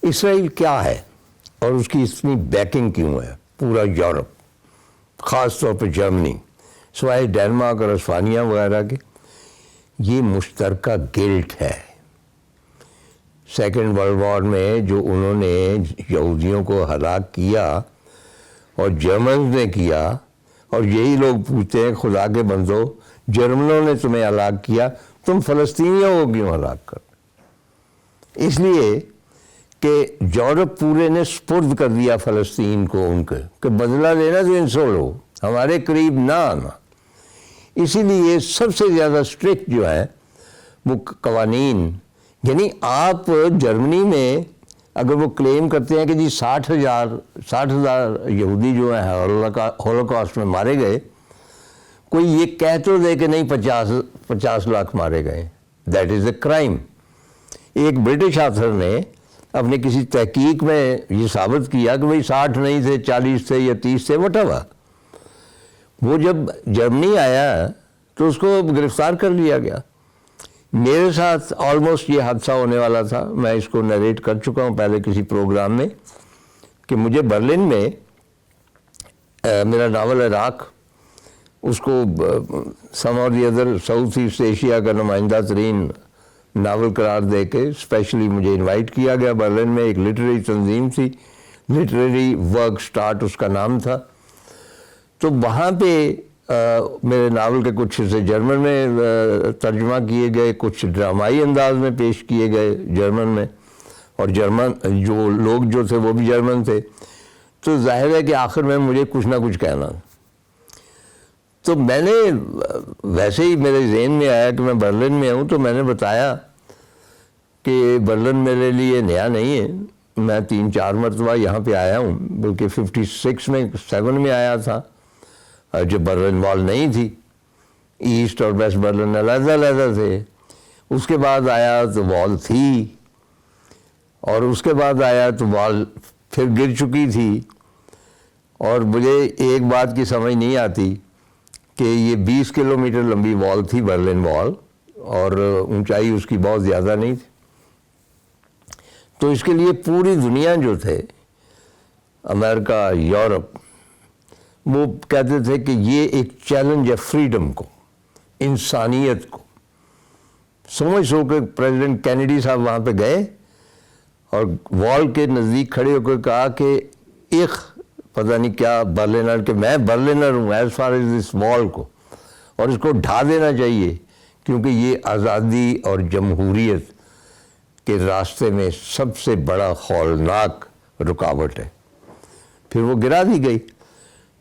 اسرائیل کیا ہے اور اس کی اتنی بیکنگ کیوں ہے پورا یورپ، خاص طور پہ جرمنی، سوائے ڈینمارک اور اسپانیہ وغیرہ کے؟ یہ مشترکہ گلٹ ہے۔ سیکنڈ ورلڈ وار میں جو انہوں نے یہودیوں کو ہلاک کیا اور جرمنز نے کیا، اور یہی لوگ پوچھتے ہیں خدا کے بندو جرمنوں نے تمہیں ہلاک کیا، تم فلسطینیوں کو کیوں ہلاک کر؟ اس لیے کہ یورپ پورے نے سپرد کر دیا فلسطین کو ان کے، کہ بدلہ لینا تو ان سے لو، ہمارے قریب نہ آنا۔ اسی لیے سب سے زیادہ اسٹرکٹ جو ہے وہ قوانین، یعنی آپ جرمنی میں اگر وہ کلیم کرتے ہیں کہ جی 60,000 یہودی جو ہیں ہولوکاسٹ میں مارے گئے، کوئی یہ کہہ تو دے کہ نہیں 50 لاکھ مارے گئے، دیٹ از اے کرائم۔ ایک برٹش آتھر نے اپنے کسی تحقیق میں یہ ثابت کیا کہ بھئی 60 نہیں تھے، 40 تھے یا 30 تھے، وٹ ایور۔ وہ جب جرمنی آیا تو اس کو گرفتار کر لیا گیا۔ میرے ساتھ آلموسٹ یہ حادثہ ہونے والا تھا، میں اس کو نریٹ کر چکا ہوں پہلے کسی پروگرام میں، کہ مجھے برلن میں میرا ناول عراق، اس کو سم اور دی ادر ساؤتھ ایسٹ ایشیا کا نمائندہ ترین ناول قرار دے کے اسپیشلی مجھے انوائٹ کیا گیا۔ برلن میں ایک لٹریری تنظیم تھی، لٹریری ورک سٹارٹ اس کا نام تھا، تو وہاں پہ میرے ناول کے کچھ حصے جرمن میں ترجمہ کیے گئے، کچھ ڈرامائی انداز میں پیش کیے گئے جرمن میں، اور جرمن جو لوگ جو تھے وہ بھی جرمن تھے، تو ظاہر ہے کہ آخر میں مجھے کچھ نہ کچھ کہنا۔ تو میں نے ویسے ہی میرے ذہن میں آیا کہ میں برلن میں ہوں، تو میں نے بتایا کہ برلن میرے لیے نیا نہیں ہے، میں 3-4 مرتبہ یہاں پہ آیا ہوں، بلکہ 56 میں 7 میں آیا تھا جب برلن وال نہیں تھی، ایسٹ اور ویسٹ برلن علیحدہ علیحدہ تھے۔ اس کے بعد آیا تو وال تھی، اور اس کے بعد آیا تو وال پھر گر چکی تھی۔ اور مجھے ایک بات کی سمجھ نہیں آتی کہ یہ 20 کلومیٹر لمبی وال تھی برلن وال، اور اونچائی اس کی بہت زیادہ نہیں تھی، تو اس کے لیے پوری دنیا جو تھے، امریکہ، یورپ، وہ کہتے تھے کہ یہ ایک چیلنج ہے فریڈم کو، انسانیت کو۔ سو کہ پریزیڈنٹ کینیڈی صاحب وہاں پہ گئے اور وال کے نزدیک کھڑے ہو کر کہا کہ ایک پتہ نہیں کیا برلنر، کہ میں برلنر ہوں ایز فار ایز اس وال کو، اور اس کو ڈھا دینا چاہیے، کیونکہ یہ آزادی اور جمہوریت کے راستے میں سب سے بڑا ہولناک رکاوٹ ہے۔ پھر وہ گرا دی گئی۔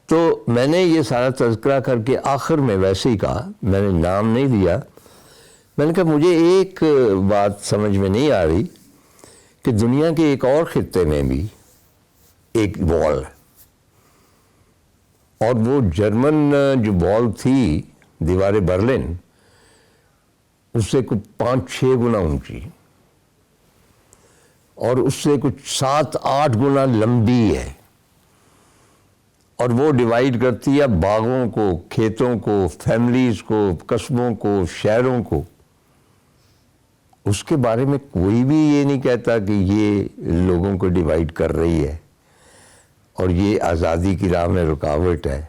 تو میں نے یہ سارا تذکرہ کر کے آخر میں ویسے ہی کہا، میں نے نام نہیں دیا، میں نے کہا مجھے ایک بات سمجھ میں نہیں آ رہی کہ دنیا کے ایک اور خطے میں بھی ایک وال ہے، اور وہ جرمن جو وال تھی دیوار برلن، اس سے کچھ 5-6 گنا اونچی، اور اس سے کچھ 7-8 گنا لمبی ہے، اور وہ ڈیوائیڈ کرتی ہے باغوں کو، کھیتوں کو، فیملیز کو، قصبوں کو، شہروں کو۔ اس کے بارے میں کوئی بھی یہ نہیں کہتا کہ یہ لوگوں کو ڈیوائیڈ کر رہی ہے اور یہ آزادی کی راہ میں رکاوٹ ہے۔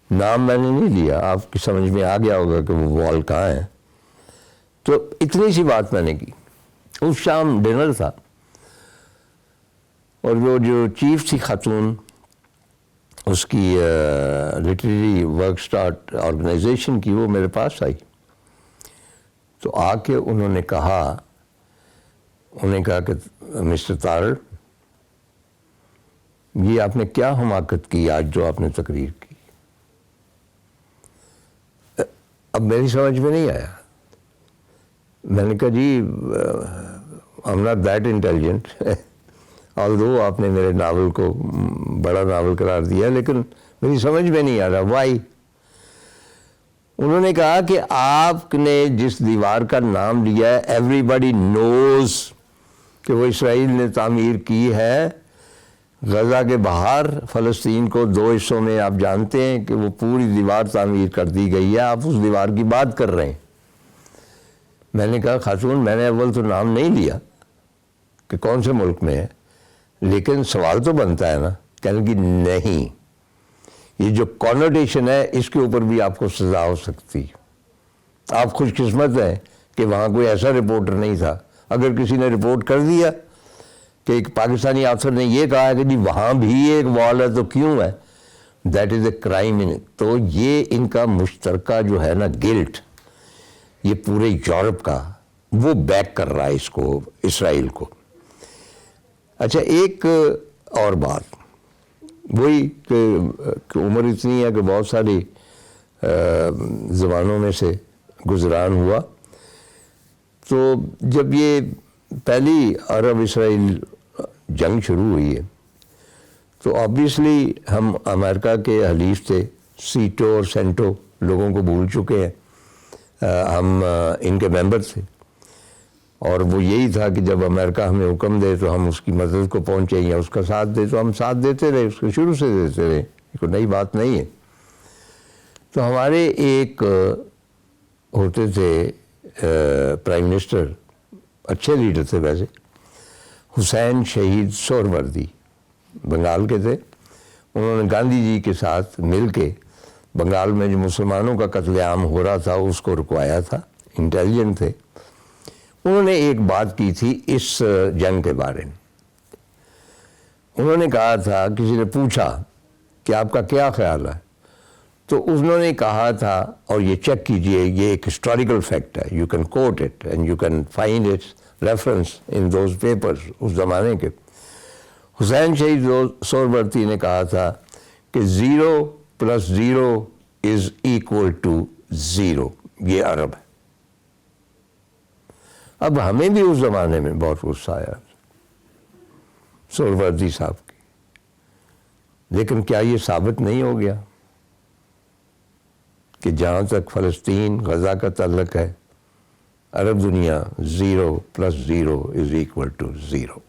نام میں نے نہیں لیا، آپ کی سمجھ میں آ گیا ہوگا کہ وہ وال کہاں ہے۔ تو اتنی سی بات میں نے کی۔ اس شام ڈنر تھا، اور وہ جو چیف تھی خاتون اس کی لٹریری ورک سٹارٹ آرگنائزیشن کی، وہ میرے پاس آئی، تو آ کے انہوں نے کہا کہ مسٹر تارڑ، یہ آپ نے کیا حماقت کی آج جو آپ نے تقریر کی؟ اب میری سمجھ میں نہیں آیا۔ میں نے کہا جی I'm not that intelligent although آپ نے میرے ناول کو بڑا ناول قرار دیا، لیکن میری سمجھ میں نہیں آ رہا وائی۔ انہوں نے کہا کہ آپ نے جس دیوار کا نام لیا ہے ایوری باڈی نوز کہ وہ اسرائیل نے تعمیر کی ہے غزہ کے باہر، فلسطین کو 2 حصوں میں، آپ جانتے ہیں کہ وہ پوری دیوار تعمیر کر دی گئی ہے، آپ اس دیوار کی بات کر رہے ہیں۔ میں نے کہا خاتون میں نے اول تو نام نہیں لیا، کہ کون سے ملک میں ہے، لیکن سوال تو بنتا ہے نا، کہنے کی نہیں، یہ جو کانوٹیشن ہے اس کے اوپر بھی آپ کو سزا ہو سکتی. آپ خوش قسمت ہیں کہ وہاں کوئی ایسا رپورٹر نہیں تھا. اگر کسی نے رپورٹ کر دیا کہ ایک پاکستانی آفسر نے یہ کہا ہے کہ جی وہاں بھی ایک وال ہے تو کیوں ہے، دیٹ از اے کرائم. تو یہ ان کا مشترکہ جو ہے نا گلٹ، یہ پورے یورپ کا، وہ بیک کر رہا ہے اس کو، اسرائیل کو. اچھا ایک اور بات، وہی کہ عمر اتنی ہے کہ بہت ساری زبانوں میں سے گزران ہوا. تو جب یہ پہلی عرب اسرائیل جنگ شروع ہوئی ہے تو آبویسلی ہم امریکہ کے حلیف تھے، سیٹو اور سینٹو لوگوں کو بھول چکے ہیں، ہم ان کے ممبر تھے، اور وہ یہی تھا کہ جب امریکہ ہمیں حکم دے تو ہم اس کی مدد کو پہنچے، یا اس کا ساتھ دے تو ہم ساتھ دیتے رہے، اس کو شروع سے دیتے رہے، یہ کوئی نئی بات نہیں ہے. تو ہمارے ایک ہوتے تھے پرائم منسٹر، اچھے لیڈر تھے ویسے، حسین شہید سہروردی، بنگال کے تھے. انہوں نے گاندھی جی کے ساتھ مل کے بنگال میں جو مسلمانوں کا قتل عام ہو رہا تھا اس کو رکوایا تھا، انٹیلیجنٹ تھے. انہوں نے ایک بات کی تھی اس جنگ کے بارے میں. انہوں نے کہا تھا، کسی نے پوچھا کہ آپ کا کیا خیال ہے، تو انہوں نے کہا تھا، اور یہ چیک کیجئے، یہ ایک ہسٹوریکل فیکٹ ہے، you can quote it and you can find it reference in those papers اس زمانے کے. حسین شہید سہروردی نے کہا تھا کہ 0 + 0 = 0. یہ عرب ہے. اب ہمیں بھی اس زمانے میں بہت غصہ آیا سہروردی صاحب کی، لیکن کیا یہ ثابت نہیں ہو گیا کہ جہاں تک فلسطین غزہ کا تعلق ہے، عرب دنیا 0 + 0 = 0.